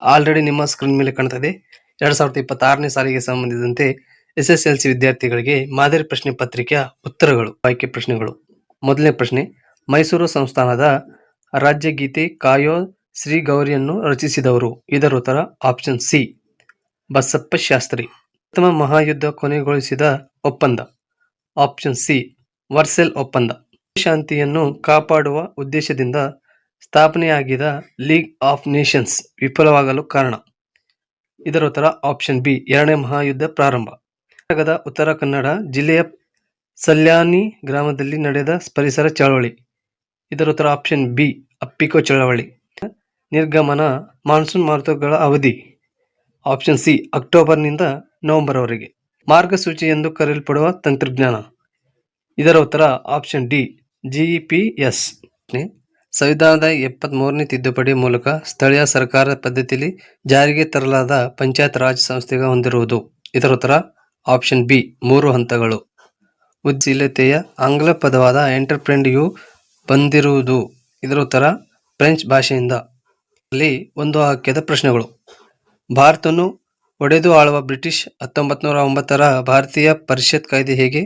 Already ನಿಮ್ಮ screen ಮೇಲೆ ಕಾಣ್ತದೆ 2026ನೇ ಸಾಲಿಗೆ ಸಂಬಂಧಿಸಿದಂತೆ SSLC ವಿದ್ಯಾರ್ಥಿಗಳಿಗೆ ಮಾದರಿ ಪ್ರಶ್ನೆ ಪತ್ರಿಕೆಯ ಉತ್ತರಗಳು. ಆಯ್ಕೆ ಪ್ರಶ್ನೆಗಳು. ಮೊದಲನೇ ಪ್ರಶ್ನೆ, ಮೈಸೂರು ಸಂಸ್ಥಾನದ ರಾಜ್ಯಗೀತೆ ಕಾಯೋ ಶ್ರೀ ಗೌರಿಯನ್ನು ರಚಿಸಿದವರು? ಇದರ ಉತ್ತರ ಆಪ್ಷನ್ ಸಿ ಬಸಪ್ಪ ಶಾಸ್ತ್ರಿ. ಪ್ರಥಮ ಮಹಾಯುದ್ಧ ಕೊನೆಗೊಳಿಸಿದ ಒಪ್ಪಂದ? ಆಪ್ಷನ್ ಸಿ ವರ್ಸೆಲ್ ಒಪ್ಪಂದ. ಶಾಂತಿಯನ್ನು ಕಾಪಾಡುವ ಉದ್ದೇಶದಿಂದ ಸ್ಥಾಪನೆಯಾಗಿದ್ದ ಲೀಗ್ ಆಫ್ ನೇಷನ್ಸ್ ವಿಫಲವಾಗಲು ಕಾರಣ? ಇದರ ಉತ್ತರ ಆಪ್ಷನ್ ಬಿ ಎರಡನೇ ಮಹಾಯುದ್ಧ ಪ್ರಾರಂಭ. ಕರ್ನಾಟಕದ ಉತ್ತರ ಕನ್ನಡ ಜಿಲ್ಲೆಯ ಸಲ್ಯಾನಿ ಗ್ರಾಮದಲ್ಲಿ ನಡೆದ ಪರಿಸರ ಚಳವಳಿ? ಇದರ ಉತ್ತರ ಆಪ್ಷನ್ ಬಿ ಅಪ್ಪಿಕೋ ಚಳವಳಿ. ನಿರ್ಗಮನ ಮಾನ್ಸೂನ್ ಮಾರುತಗಳ ಅವಧಿ? ಆಪ್ಷನ್ ಸಿ ಅಕ್ಟೋಬರ್ನಿಂದ ನವೆಂಬರ್ವರೆಗೆ. ಮಾರ್ಗಸೂಚಿ ಎಂದು ಕರೆಯಲ್ಪಡುವ ತಂತ್ರಜ್ಞಾನ? ಇದರ ಉತ್ತರ ಆಪ್ಷನ್ ಡಿ GPS. ಸಂವಿಧಾನದ 73ನೇ ತಿದ್ದುಪಡಿ ಮೂಲಕ ಸ್ಥಳೀಯ ಸರ್ಕಾರ ಪದ್ಧತಿಯಲ್ಲಿ ಜಾರಿಗೆ ತರಲಾದ ಪಂಚಾಯತ್ ರಾಜ್ ಸಂಸ್ಥೆಗೆ ಹೊಂದಿರುವುದು? ಇದರ ಉತ್ತರ ಆಪ್ಷನ್ ಬಿ 3 ಹಂತಗಳು. ಉದ್ಯಮಶೀಲತೆಯ ಆಂಗ್ಲ ಪದವಾದ ಎಂಟರ್ಪ್ರೆನ್ಯೂರ್ ಬಂದಿರುವುದು? ಇದರ ಉತ್ತರ ಫ್ರೆಂಚ್ ಭಾಷೆಯಿಂದ. ಅಲ್ಲಿ ಒಂದು ವಾಕ್ಯದ ಪ್ರಶ್ನೆಗಳು. ಭಾರತವನ್ನು ಒಡೆದು ಆಳುವ ಬ್ರಿಟಿಷ್ 1909ರ ಭಾರತೀಯ ಪರಿಷತ್ ಕಾಯ್ದೆ ಹೇಗೆ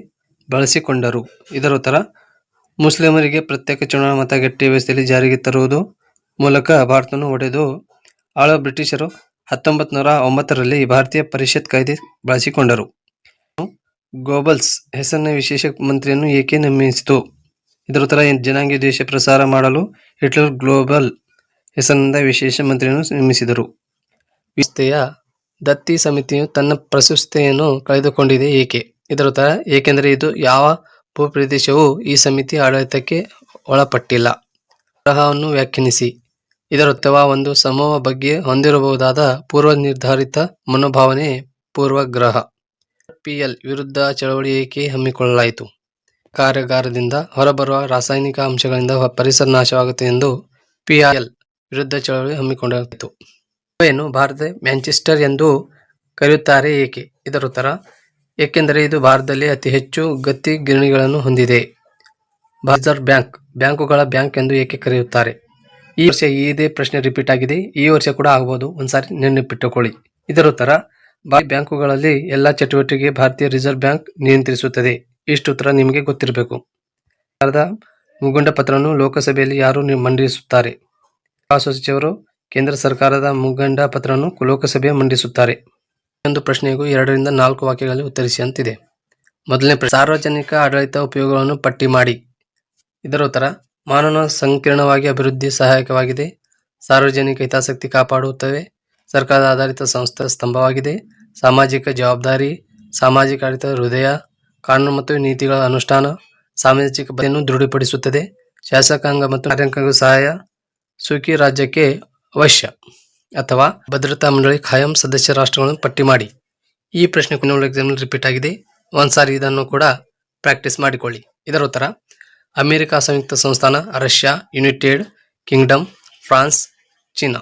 ಬಳಸಿಕೊಂಡರು? ಇದರ ಉತ್ತರ ಮುಸ್ಲಿಮರಿಗೆ ಪ್ರತ್ಯೇಕ ಚುನಾವಣಾ ಮತಗಟ್ಟೆ ವ್ಯವಸ್ಥೆಯಲ್ಲಿ ಜಾರಿಗೆ ತರುವುದು ಮೂಲಕ ಭಾರತವನ್ನು ಒಡೆದು ಆಳುವ ಬ್ರಿಟಿಷರು 1909ರಲ್ಲಿ ಭಾರತೀಯ ಪರಿಷತ್ ಕಾಯ್ದೆ ಬಳಸಿಕೊಂಡರು. ಗೋಬಲ್ಸ್ ಹೆಸರಿನ ವಿಶೇಷ ಮಂತ್ರಿಯನ್ನು ಏಕೆ ನೇಮಿಸಿತು? ಇದರ ಉತ್ತರ ಜನಾಂಗೀಯ ದ್ವೇಷ ಪ್ರಸಾರ ಮಾಡಲು ಹಿಟ್ಲರ್ ಗ್ಲೋಬಲ್ ಹೆಸರಿನಿಂದ ವಿಶೇಷ ಮಂತ್ರಿಯನ್ನು ನೇಮಿಸಿದರು. ವ್ಯವಸ್ಥೆಯ ದತ್ತಿ ಸಮಿತಿಯು ತನ್ನ ಪ್ರಸ್ತುತತೆಯನ್ನು ಕಳೆದುಕೊಂಡಿದೆ ಏಕೆ? ಇದರ ಉತ್ತರ ಏಕೆಂದರೆ ಇದು ಯಾವ ಭೂಪ್ರದೇಶವೂ ಈ ಸಮಿತಿ ಆಡಳಿತಕ್ಕೆ ಒಳಪಟ್ಟಿಲ್ಲ. ಗ್ರಹವನ್ನು ವ್ಯಾಖ್ಯಾನಿಸಿ. ಇದರ ಉತ್ತರವ ಒಂದು ಸಮೂಹ ಬಗ್ಗೆ ಹೊಂದಿರಬಹುದಾದ ಪೂರ್ವನಿರ್ಧರಿತ ಮನೋಭಾವನೆ ಪೂರ್ವಗ್ರಹ. PL ವಿರುದ್ಧ ಚಳವಳಿ ಏಕೆ ಹಮ್ಮಿಕೊಳ್ಳಲಾಯಿತು? ಕಾರ್ಯಾಗಾರದಿಂದ ಹೊರಬರುವ ರಾಸಾಯನಿಕ ಅಂಶಗಳಿಂದ ಪರಿಸರ ನಾಶವಾಗುತ್ತದೆ ಎಂದು PL ವಿರುದ್ಧ ಚಳವಳಿ ಹಮ್ಮಿಕೊಳ್ಳಲಾಯಿತು. ಗೋವೆಯನ್ನು ಭಾರತದ ಮ್ಯಾಂಚೆಸ್ಟರ್ ಎಂದು ಕರೆಯುತ್ತಾರೆ ಏಕೆ? ಇದರ ಉತ್ತರ ಏಕೆಂದರೆ ಇದು ಭಾರತದಲ್ಲಿ ಅತಿ ಹೆಚ್ಚು ಗತ್ತಿ ಗಿರಣಿಗಳನ್ನು ಹೊಂದಿದೆ. ರಿಸರ್ವ್ ಬ್ಯಾಂಕುಗಳ ಬ್ಯಾಂಕ್ ಎಂದು ಏಕೆ ಕರೆಯುತ್ತಾರೆ? ಈ ವರ್ಷ ಇದೇ ಪ್ರಶ್ನೆ ರಿಪೀಟ್ ಆಗಿದೆ, ಈ ವರ್ಷ ಕೂಡ ಆಗಬಹುದು, ಒಂದ್ಸಾರಿ ನೆನಪಿಟ್ಟುಕೊಳ್ಳಿ. ಇದರ ಉತ್ತರ ಬ್ಯಾಂಕುಗಳಲ್ಲಿ ಎಲ್ಲ ಚಟುವಟಿಕೆ ಭಾರತೀಯ ರಿಸರ್ವ್ ಬ್ಯಾಂಕ್ ನಿಯಂತ್ರಿಸುತ್ತದೆ. ಇಷ್ಟು ಉತ್ತರ ನಿಮಗೆ ಗೊತ್ತಿರಬೇಕು. ಸರ್ಕಾರದ ಮುಗುಂಡ ಪತ್ರವನ್ನು ಲೋಕಸಭೆಯಲ್ಲಿ ಯಾರು ಮಂಡಿಸುತ್ತಾರೆ? ಹಣಕಾಸು ಸಚಿವರು ಕೇಂದ್ರ ಸರ್ಕಾರದ ಮುಗುಂಡ ಪತ್ರವನ್ನು ಲೋಕಸಭೆ ಮಂಡಿಸುತ್ತಾರೆ. ಒಂದು ಪ್ರಶ್ನೆಗೂ 2 ರಿಂದ 4 ವಾಕ್ಯಗಳಲ್ಲಿ ಉತ್ತರಿಸಿ ಅಂತಿದೆ. ಮೊದಲನೇ ಪ್ರಶ್ನೆ, ಸಾರ್ವಜನಿಕ ಆಡಳಿತ ಉಪಯೋಗಗಳನ್ನು ಪಟ್ಟಿ ಮಾಡಿ. ಇದರ ಉತ್ತರ ಮಾನವ ಸಂಕೀರ್ಣವಾಗಿ ಅಭಿವೃದ್ಧಿ ಸಹಾಯಕವಾಗಿದೆ, ಸಾರ್ವಜನಿಕ ಹಿತಾಸಕ್ತಿ ಕಾಪಾಡುತ್ತವೆ, ಸರ್ಕಾರದ ಆಧಾರಿತ ಸಂಸ್ಥೆ ಸ್ತಂಭವಾಗಿದೆ, ಸಾಮಾಜಿಕ ಜವಾಬ್ದಾರಿ, ಸಾಮಾಜಿಕ ಆಡಳಿತ ಹೃದಯ, ಕಾನೂನು ಮತ್ತು ನೀತಿಗಳ ಅನುಷ್ಠಾನ, ಸಾಮಾಜಿಕ ಬದ್ಧತೆಯನ್ನು ದೃಢಪಡಿಸುತ್ತದೆ, ಶಾಸಕಾಂಗ ಮತ್ತು ಕಾರ್ಯಾಂಗಕ್ಕೆ ಸಹಾಯ, ಸುಖಿ ರಾಜ್ಯಕ್ಕೆ ಅವಶ್ಯ, ಅಥವಾ ಭದ್ರತಾ ಮಂಡಳಿ ಖಾಯಂ ಸದಸ್ಯ ರಾಷ್ಟ್ರಗಳನ್ನು ಪಟ್ಟಿ ಮಾಡಿ. ಈ ಪ್ರಶ್ನೆ ಕೊನೆಯ ಎಕ್ಸಾಮ್ ರಿಪೀಟ್ ಆಗಿದೆ, ಒಂದ್ಸಾರಿ ಇದನ್ನು ಕೂಡ ಪ್ರಾಕ್ಟೀಸ್ ಮಾಡಿಕೊಳ್ಳಿ. ಇದರ ಉತ್ತರ ಅಮೆರಿಕ ಸಂಯುಕ್ತ ಸಂಸ್ಥಾನ, Russia, United Kingdom, France, China.